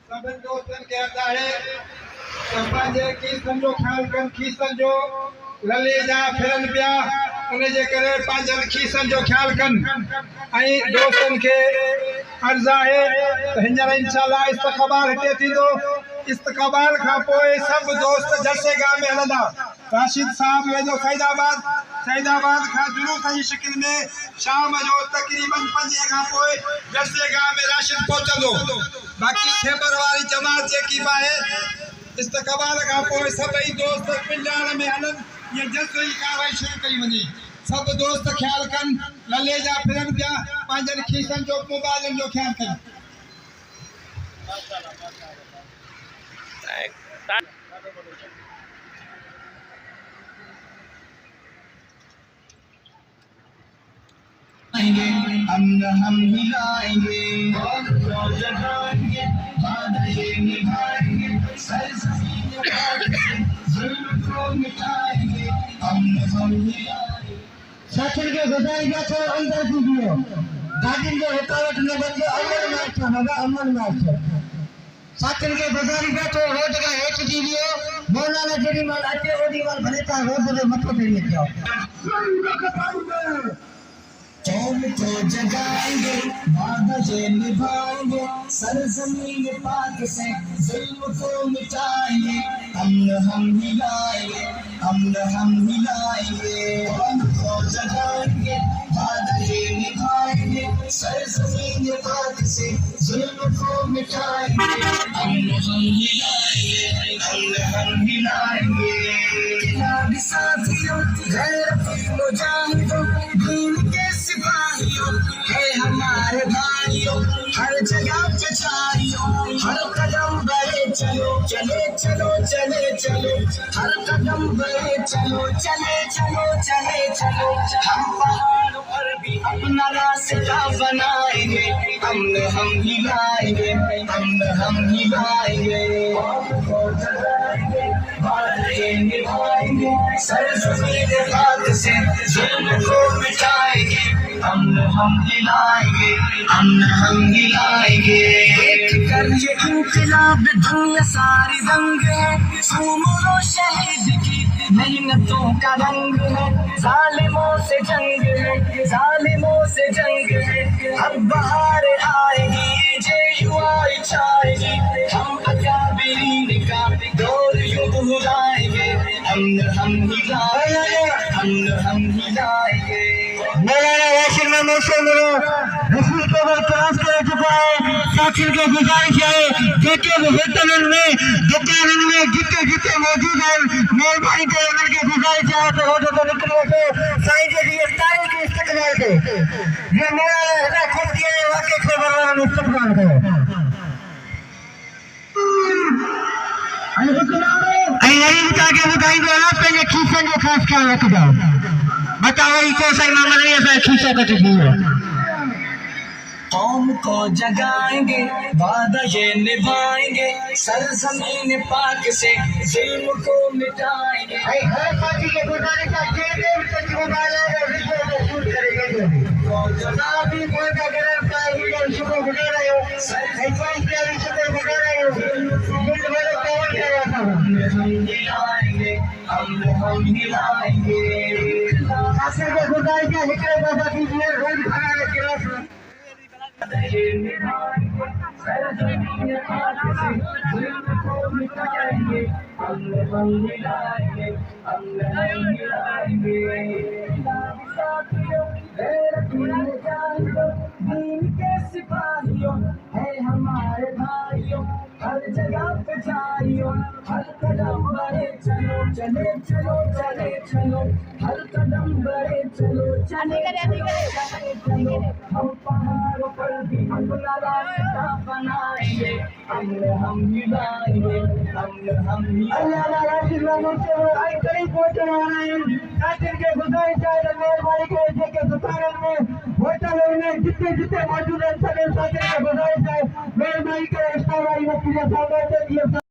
सब दोस्तन कहता है पंहिंजे खीसनि जो ख्याल कनि खीसनि जो लले जा फिरन पिया उन जे करे पंहिंजनि खीसनि जो ख्याल कनि ऐं दोस्तनि खे अर्ज़ु आहे त हींअर इंशाअल्लाह इस्तक़बाल हिते थींदो इस्तक़बाल खां पोइ सभु दोस्त जलसेगाह में हलंदा राशिद साहब वेंदो सईदाबाद खां जुलूस जी शिकिल में शाम जो तक़रीबन 5 खां पोइ जलसेगाह में राशिद पहुचंदो बाक़ी खेबर वारी जमात जेकी बि आहे इस्तक़बाल खां पोइ सभई दोस्त पिंडाण में हलनि ये जल्सो जी कार्रवाई शुरू कई वञे सब दोस्त ख्याल कनि लले जा फिरन पिया पंहिंजनि खीसनि जो मोबाइलनि जो ख्याल कनि हम हिलाएंगे जगाएंगे वादे निभाएंगे सरज़मीन जुल्म को मिटाएंगे हम हिलाएंगे साथी के गुजारिश को अंदर कीजिए गाड़ी जो रुकावट न बन जाए अमन में साथी के गुजारिश को रोड का हेठ दीजिए मौलाना जेडी माल अचे ओडी माल भले ता रोड पे मथो फेरी अचो कौम को जगाएंगे वादे निभाएंगे सरज़मीन पाक से जुल्म को मिटाएंगे हम हिलाएंगे हम हिलाएंगे कौम को जगाएंगे वादे निभाएंगे सरज़मीन पाक से जुल्म को मिटाएंगे हम हिलाएंगे हम हिलाएंगे साथियों गैरती मुजाहिदों दीन के सिपाहियों है हमारे भाइयों हर जगह पे छाइयों हर कदम बढ़े चलो चले चलो चले चलो हर कदम बढ़े चलो चले चलो चले चलो हम पहाड़ों पर भी अपना रास्ता बनाएंगे हम हिलाएंगे हम हिलाएंगे वादे निभाएंगे सरज़मीन पाक से जुल्म को मिटाएंगे हम हिलाएंगे हम हिलाएंगे देख कर ये इंक़िलाब दुनिया सारी दंग है सूमो शहीद की मेहनतों का रंग है जालिमों से जंग है अब बहार आएगी जे युवाई छाएगी हम अकाबिरीन का दौर यूं बुलाएंगे हम हिलाएंगे हम हिलाएंगे मौलाना वाशिर में रसूल के बरकरार कर चुका है साथियों के गुजारिश है जेके भी होटलों में दुकानों में जितने मौजूद हैं मेहरबानी करे उनके गुजारिश है तो होटल तो निकले से साईं जी इफ्तारी के इस्तकबाल से ये मौलाना हदा खुद दिए वाकई खबर वाला इस्तकबाल करो के बुधाईंदो ना पंहिंजे खीसनि जो ख़ासि ख्यालु रखिजो बताओ को सही मामला नहीं है खीसा कटजी कौम को जगाएंगे वादा ये निभाएंगे सरज़मीन पाक से जुल्म को मिटाएंगे हर पार्टी के गुजारिश है जे देव तक मोबाइल और वीडियो को शूट करेंगे तो जनाब भी कोई का गलत का वीडियो शुरू हो रहा है सरपंच के शुरू हो रहा है बिल्कुल मेरे कौन कर रहा था हम हिलाएंगे हम हिलाएंगे आखिर के गुजारिश है हिकड़े बाबा कीजिए रोड खड़ा के सरज़मीन पाक से जुल्म को मिटाएंगे हम हिलाएंगे साथियों गैरती मुजाहिदों दीन के सिपाहियों है हमारे भाइयों हर जगह पे छाइयों हर कदम बढ़े चलो चले चलो चले चलो हर कदम बढ़े चलो चले चले चलो हम पहाड़ों पर भी अपना रास्ता बनाएंगे हम हिलाएंगे हम अल्लाह आशीर्वादों से आई करीब पहुंचने वाले हैं साथियों के गुजारिश है मेहरबानी करके के दुकान में होटल में जितने मौजूद हैं सभी साथियों के गुजारिश है मेहरबानी करें इस तरह की सामने